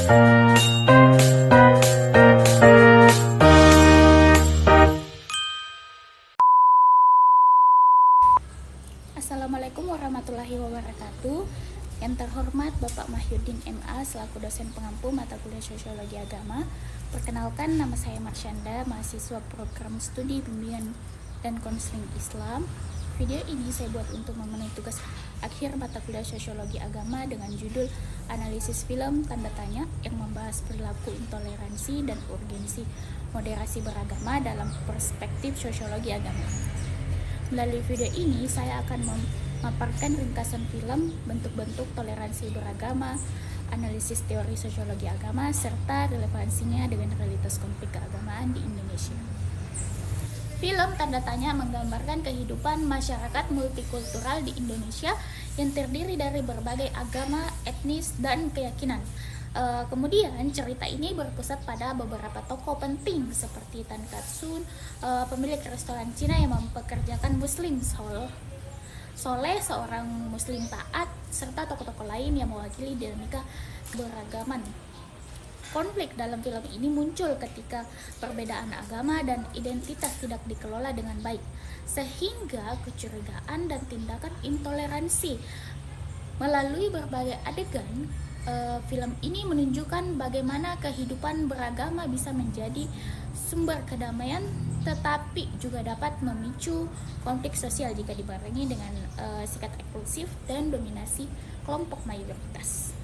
Assalamualaikum warahmatullahi wabarakatuh. Yang terhormat Bapak Mahyudin MA selaku dosen pengampu mata kuliah Sosiologi Agama. Perkenalkan, nama saya Marsyanda, mahasiswa program studi bimbingan dan konseling Islam. Video ini saya buat untuk memenuhi tugas akhir mata kuliah Sosiologi Agama dengan judul Analisis Film Tanda Tanya yang membahas perilaku intoleransi dan urgensi moderasi beragama dalam perspektif sosiologi agama. Melalui video ini, saya akan memaparkan ringkasan film, bentuk-bentuk toleransi beragama, analisis teori sosiologi agama, serta relevansinya dengan realitas konflik keagamaan di Indonesia. Film Tanda Tanya menggambarkan kehidupan masyarakat multikultural di Indonesia yang terdiri dari berbagai agama, etnis, dan keyakinan. Kemudian cerita ini berpusat pada beberapa tokoh penting seperti Tan Katsun, pemilik restoran Cina yang mempekerjakan Muslim Soleh, seorang Muslim taat, serta tokoh-tokoh lain yang mewakili dinamika keberagaman. Konflik dalam film ini muncul ketika perbedaan agama dan identitas tidak dikelola dengan baik, sehingga kecurigaan dan tindakan intoleransi. Melalui berbagai adegan, film ini menunjukkan bagaimana kehidupan beragama bisa menjadi sumber kedamaian, tetapi juga dapat memicu konflik sosial jika dibarengi dengan sikap eksklusif dan dominasi kelompok mayoritas.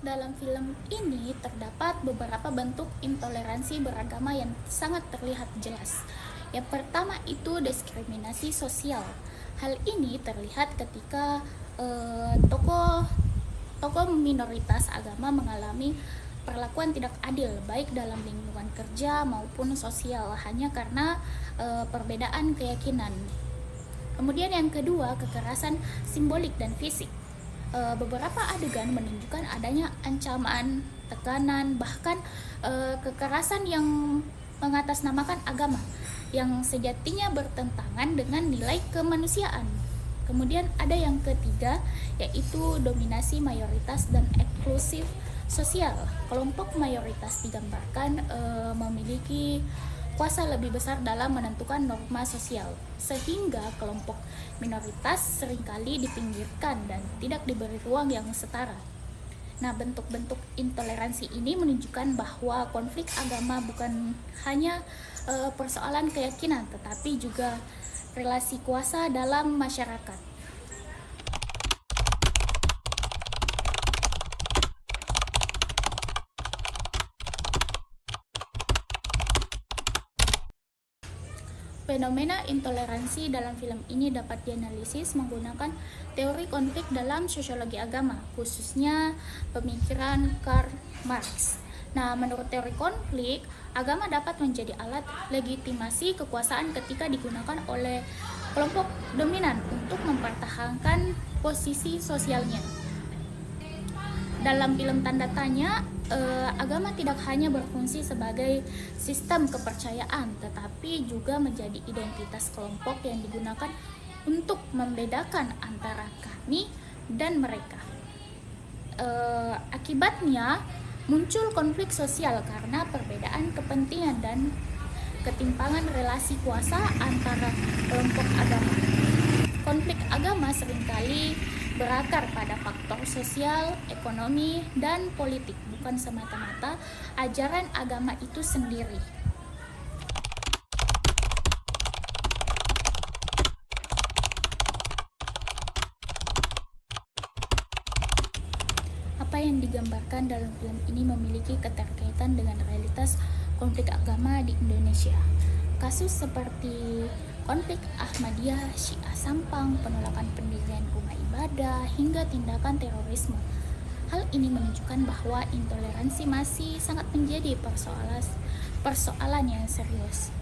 Dalam film ini terdapat beberapa bentuk intoleransi beragama yang sangat terlihat jelas. Yang pertama itu diskriminasi sosial. Hal ini terlihat ketika tokoh minoritas agama mengalami perlakuan tidak adil baik dalam lingkungan kerja maupun sosial hanya karena perbedaan keyakinan. Kemudian yang kedua, kekerasan simbolik dan fisik. Beberapa adegan menunjukkan adanya ancaman, tekanan, bahkan kekerasan yang mengatasnamakan agama yang sejatinya bertentangan dengan nilai kemanusiaan. Kemudian ada yang ketiga, yaitu dominasi mayoritas dan eksklusif sosial. Kelompok mayoritas digambarkan memiliki kuasa lebih besar dalam menentukan norma sosial, sehingga kelompok minoritas seringkali dipinggirkan dan tidak diberi ruang yang setara. Nah, bentuk-bentuk intoleransi ini menunjukkan bahwa konflik agama bukan hanya persoalan keyakinan, tetapi juga relasi kuasa dalam masyarakat. Fenomena intoleransi dalam film ini dapat dianalisis menggunakan teori konflik dalam sosiologi agama, khususnya pemikiran Karl Marx. Nah, menurut teori konflik, agama dapat menjadi alat legitimasi kekuasaan ketika digunakan oleh kelompok dominan untuk mempertahankan posisi sosialnya. Dalam film Tanda Tanya, agama tidak hanya berfungsi sebagai sistem kepercayaan, tetapi juga menjadi identitas kelompok yang digunakan untuk membedakan antara kami dan mereka. Akibatnya muncul konflik sosial karena perbedaan kepentingan dan ketimpangan relasi kuasa antara kelompok agama. Konflik agama seringkali berakar pada faktor sosial, ekonomi, dan politik, bukan semata-mata ajaran agama itu sendiri. Apa yang digambarkan dalam film ini memiliki keterkaitan dengan realitas konflik agama di Indonesia. Kasus seperti konflik Ahmadiyah, Syiah Sampang, penolakan pendirian rumah ibadah, hingga tindakan terorisme. Hal ini menunjukkan bahwa intoleransi masih sangat menjadi persoalan yang serius.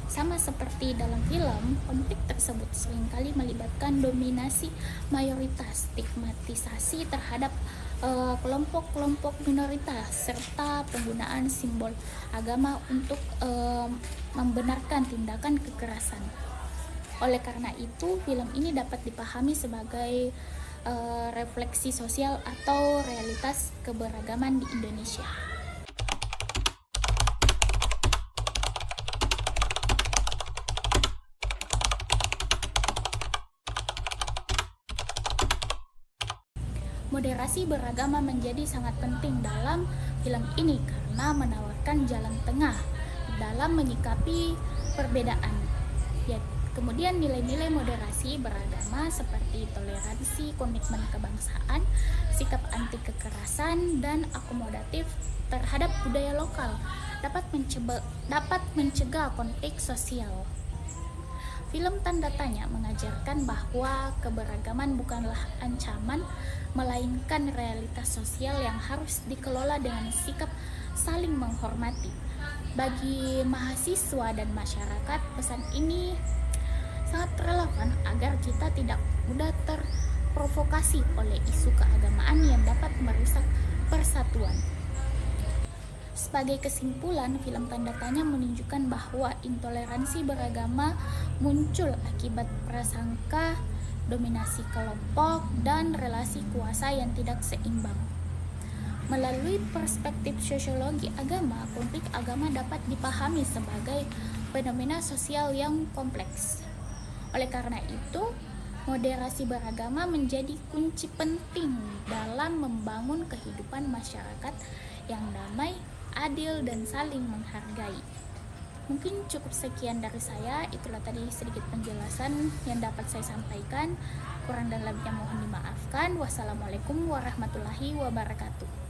Sama seperti dalam film, konflik tersebut seringkali melibatkan dominasi mayoritas, stigmatisasi terhadap kelompok-kelompok minoritas serta penggunaan simbol agama untuk membenarkan tindakan kekerasan. Oleh karena itu, film ini dapat dipahami sebagai refleksi sosial atau realitas keberagaman di Indonesia. Moderasi beragama menjadi sangat penting dalam film ini karena menawarkan jalan tengah dalam menyikapi perbedaan. Ya, kemudian nilai-nilai moderasi beragama seperti toleransi, komitmen kebangsaan, sikap anti kekerasan, dan akomodatif terhadap budaya lokal dapat mencegah konflik sosial. Film Tanda Tanya mengajarkan bahwa keberagaman bukanlah ancaman, melainkan realitas sosial yang harus dikelola dengan sikap saling menghormati. Bagi mahasiswa dan masyarakat, pesan ini sangat relevan agar kita tidak mudah terprovokasi oleh isu keagamaan yang dapat merusak persatuan. Sebagai kesimpulan, film Tanda Tanya menunjukkan bahwa intoleransi beragama muncul akibat prasangka, dominasi kelompok, dan relasi kuasa yang tidak seimbang. Melalui perspektif sosiologi agama, konflik agama dapat dipahami sebagai fenomena sosial yang kompleks. Oleh karena itu, moderasi beragama menjadi kunci penting dalam membangun kehidupan masyarakat yang damai, adil, dan saling menghargai. Mungkin cukup sekian dari saya. Itulah tadi sedikit penjelasan yang dapat saya sampaikan. Kurang dan lebihnya mohon dimaafkan. Wassalamualaikum warahmatullahi wabarakatuh.